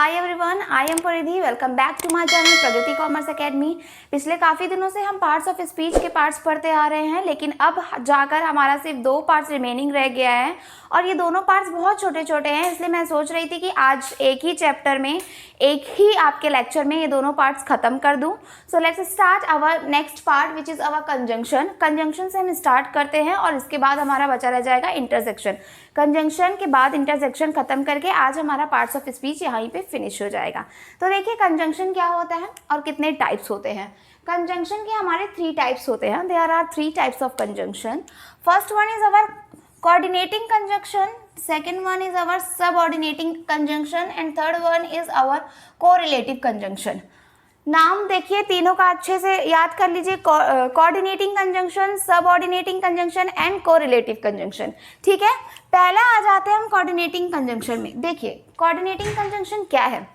Hi everyone, I am Paridhi. Welcome back to my channel Pragati commerce academy. पिछले काफ़ी दिनों से हम पार्ट्स ऑफ स्पीच के पार्ट्स पढ़ते आ रहे हैं, लेकिन अब जाकर हमारा सिर्फ 2 पार्ट्स रिमेनिंग रह गया है और ये दोनों पार्ट्स बहुत छोटे छोटे हैं। इसलिए मैं सोच रही थी कि आज एक ही चैप्टर में, एक ही आपके लेक्चर में ये दोनों पार्ट्स खत्म कर दूं। So let's start our next part which is our conjunction. Conjunction से हम स्टार्ट करते हैं और इसके बाद हमारा बचा रह जाएगा इंटरसेक्शन। कंजंक्शन के बाद इंटरसेक्शन खत्म करके आज हमारा पार्ट्स ऑफ स्पीच यहाँ पे फिनिश हो जाएगा। तो देखिए कंजंक्शन क्या होता है और कितने टाइप्स होते हैं। कंजंक्शन के हमारे 3 टाइप्स होते हैं। There are 3 types of conjunction. First one is our coordinating conjunction, second one is our subordinating conjunction and third one is our correlative conjunction। नाम देखिए तीनों का अच्छे से याद कर लीजिए। Coordinating conjunction, subordinating conjunction and correlative conjunction. ठीक है, पहला आ जाते हैं हम कोऑर्डिनेटिंग कंजंक्शन में। देखिए कोऑर्डिनेटिंग कंजंक्शन क्या है।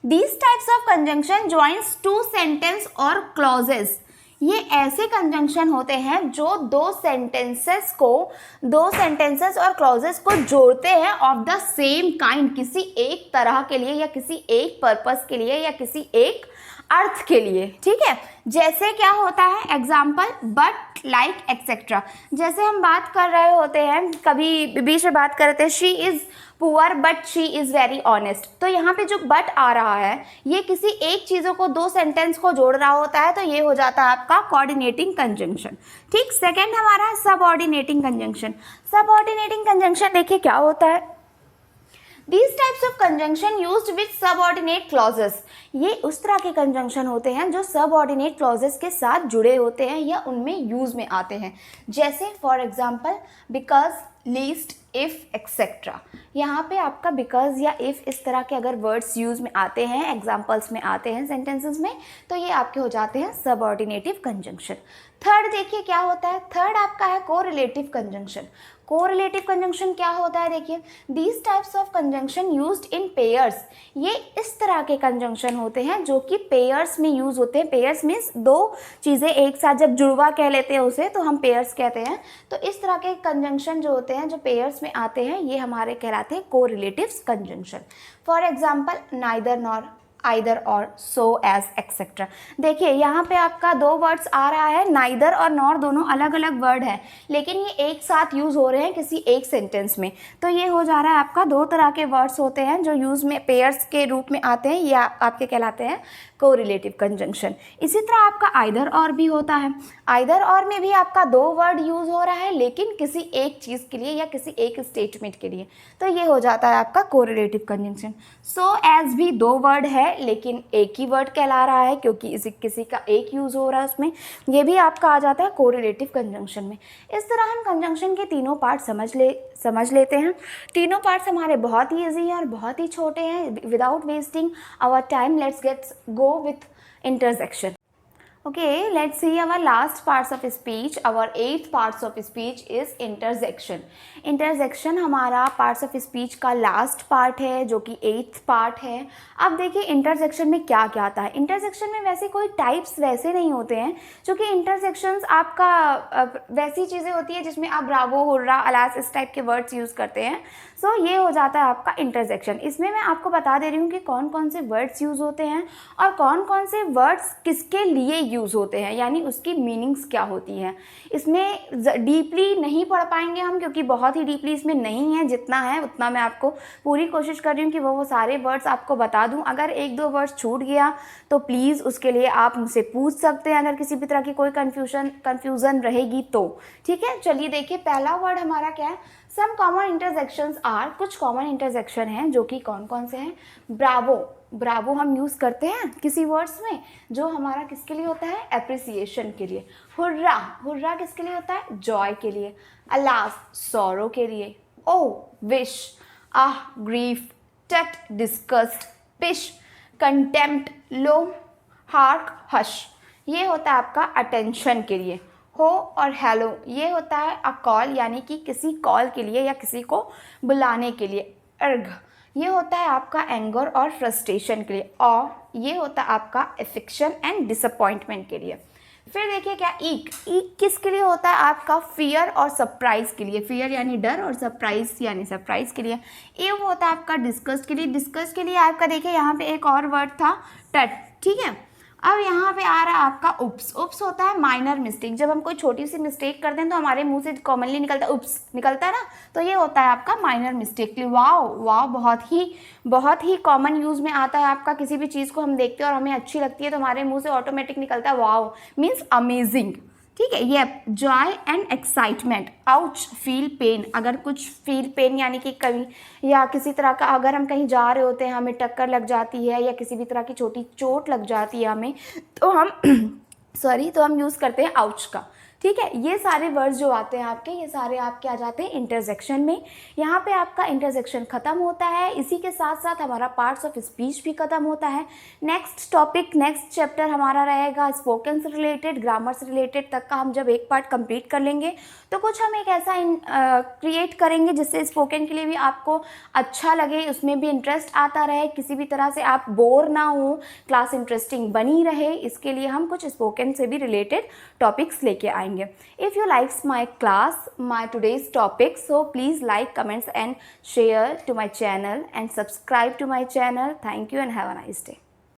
These types of conjunction joins 2 sentence और clauses। ये ऐसे कंजंक्शन होते हैं जो 2 सेंटेंसेस और क्लॉजेस को जोड़ते हैं ऑफ द सेम काइंड, किसी एक तरह के लिए या किसी एक पर्पस के लिए या किसी एक अर्थ के लिए। ठीक है, जैसे क्या होता है एग्जाम्पल, बट, लाइक, एक्सेट्रा। जैसे हम बात कर रहे होते हैं, कभी बीच में बात कर रहे थे, she is poor but she is very honest. तो यहाँ पे जो बट आ रहा है ये किसी एक चीज़ों को 2 सेंटेंस को जोड़ रहा होता है, तो ये हो जाता है आपका कोऑर्डिनेटिंग कंजंक्शन। ठीक, सेकेंड हमारा है सबऑर्डिनेटिंग कंजंक्शन। सबऑर्डिनेटिंग कंजंक्शन देखिए क्या होता है। These types of conjunction used with subordinate clauses। ये उस तरह के कंजंक्शन होते हैं जो सबऑर्डिनेट क्लॉजेस के साथ जुड़े होते हैं या उनमें यूज में आते हैं। जैसे for example because, least, if, etcetera. यहाँ पे आपका बिकॉज या इफ इस तरह के अगर वर्ड्स यूज में आते हैं, एग्जाम्पल्स में आते हैं, सेंटेंसेस में, तो ये आपके हो जाते हैं सबऑर्डिनेटिव कंजंक्शन। थर्ड देखिए क्या होता है। थर्ड आपका है कोरिलेटिव कंजंक्शन। कोरिलेटिव कंजंक्शन क्या होता है देखिए। These types of conjunction used in pairs. ये इस तरह के कंजंक्शन होते हैं जो कि पेयर्स में यूज होते हैं। पेयर्स मीन्स 2 चीज़ें एक साथ, जब जुड़वा कह लेते हैं उसे तो हम पेयर्स कहते हैं। तो इस तरह के कंजंक्शन जो होते हैं जो पेयर्स में आते हैं ये हमारे कहलाते हैं correlative conjunction. For example neither nor, either और, सो एज, एक्सेट्रा। देखिए यहाँ पे आपका 2 वर्ड्स आ रहा है, नाइदर और नॉर दोनों अलग अलग वर्ड हैं, लेकिन ये एक साथ यूज़ हो रहे हैं किसी एक सेंटेंस में। तो ये हो जा रहा है आपका 2 तरह के वर्ड्स होते हैं जो यूज़ में पेयर्स के रूप में आते हैं, या आपके कहलाते हैं कोरिलेटिव कंजंक्शन। इसी तरह आपका आइदर और भी होता है। आइदर और में भी आपका 2 वर्ड यूज़ हो रहा है लेकिन किसी एक चीज़ के लिए या किसी एक स्टेटमेंट के लिए, तो ये हो जाता है आपका कोरिलेटिव कंजंक्शन। सो एज भी 2 वर्ड है लेकिन एक ही वर्ड कहला रहा है क्योंकि इसी किसी का एक यूज़ हो रहा है उसमें, ये भी आपका आ जाता है कोरिलेटिव कंजंक्शन में। इस तरह हम कंजंक्शन के तीनों पार्ट समझ लेते हैं। तीनों पार्ट्स हमारे बहुत ही ईजी हैं और बहुत ही छोटे हैं। Without wasting our time let's get go with intersection। Okay, let's see our last parts of speech। Our 8th parts of speech is intersection। intersection हमारा parts of speech का last part है जो कि 8th part है। अब देखिए intersection में क्या क्या आता है। intersection में वैसे कोई types वैसे नहीं होते हैं, क्योंकि intersections आपका वैसी चीज़ें होती है जिसमें आप ब्रावो, हुर्रा, अलास इस टाइप के वर्ड्स यूज़ करते हैं। सो ये हो जाता है आपका इंटरसेक्शन। इसमें मैं आपको बता दे रही हूँ कि कौन कौन से वर्ड्स यूज़ होते हैं और कौन कौन से वर्ड्स किसके लिए यूज़ होते हैं, यानी उसकी मीनिंग्स क्या होती हैं। इसमें डीपली नहीं पढ़ पाएंगे हम क्योंकि बहुत ही डीपली इसमें नहीं है, जितना है उतना मैं आपको पूरी कोशिश कर रही हूँ कि वो सारे वर्ड्स आपको बता दूँ। अगर 1-2 वर्ड्स छूट गया तो प्लीज़ उसके लिए आप मुझसे पूछ सकते हैं अगर किसी भी तरह की कोई कन्फ्यूज़न रहेगी तो। ठीक है, चलिए देखिए पहला वर्ड हमारा क्या है। Some common intersections are. कुछ कॉमन इंटरसेक्शन हैं जो कि कौन कौन से हैं। ब्रावो, ब्रावो हम यूज़ करते हैं किसी वर्ड्स में जो हमारा किसके लिए होता है, एप्रिसिएशन के लिए। हुर्रा, हुर्रा किसके लिए होता है, जॉय के लिए। अलास, सॉरो के लिए। ओ, विश, आह, ग्रीफ, टट, डिस्कस्ट, पिश, कंटेम्प्ट, लो, हार्क, हश, ये होता है आपका अटेंशन के लिए। हो और हेलो ये होता है अ कॉल, यानी कि किसी कॉल के लिए या किसी को बुलाने के लिए। अर्घ ये होता है आपका एंगर और फ्रस्ट्रेशन के लिए। और ये होता है आपका एफिक्शन एंड डिसअपॉइंटमेंट के लिए। फिर देखिए क्या ईक किसके लिए होता है? आपका फियर और सरप्राइज के लिए। फियर यानी डर और सरप्राइज यानी सरप्राइज के लिए। ये वो होता है आपका डिस्कस के लिए। डिस्कस के लिए आपका देखिए यहाँ पे एक और वर्ड था टट, ठीक है। अब यहाँ पे आ रहा है आपका उप्स। उप्स होता है माइनर मिस्टेक। जब हम कोई छोटी सी मिस्टेक करते हैं तो हमारे मुंह से कॉमनली निकलता है उप्स, निकलता है ना, तो ये होता है आपका माइनर मिस्टेक के लिए। वाओ, वाओ बहुत ही कॉमन यूज़ में आता है आपका। किसी भी चीज़ को हम देखते हैं और हमें अच्छी लगती है तो हमारे मुंह से ऑटोमेटिक निकलता है वाओ, मीन्स अमेजिंग, ठीक है। ये Joy and excitement. Ouch, feel pain. अगर कुछ फील पेन यानी कि कभी या किसी तरह का, अगर हम कहीं जा रहे होते हैं, हमें टक्कर लग जाती है या किसी भी तरह की छोटी चोट लग जाती है हमें, तो हम तो हम यूज़ करते हैं आउच का, ठीक है। ये सारे वर्ड्स जो आते हैं आपके, ये सारे आपके आ जाते हैं इंटरजेक्शन में। यहाँ पे आपका इंटरजेक्शन ख़त्म होता है। इसी के साथ साथ हमारा पार्ट्स ऑफ स्पीच भी ख़त्म होता है। नेक्स्ट टॉपिक, नेक्स्ट चैप्टर हमारा रहेगा स्पोकन से रिलेटेड, ग्रामर से रिलेटेड तक का। हम जब एक पार्ट कंप्लीट कर लेंगे तो कुछ हम एक ऐसा क्रिएट करेंगे जिससे स्पोकन के लिए भी आपको अच्छा लगे, उसमें भी इंटरेस्ट आता रहे, किसी भी तरह से आप बोर ना हो, क्लास इंटरेस्टिंग बनी रहे। इसके लिए हम कुछ स्पोकन से भी रिलेटेड टॉपिक्स लेके आएंगे। If you likes my class, my today's topic, so please like, comments and share to my channel and subscribe to my channel. Thank you and have a nice day.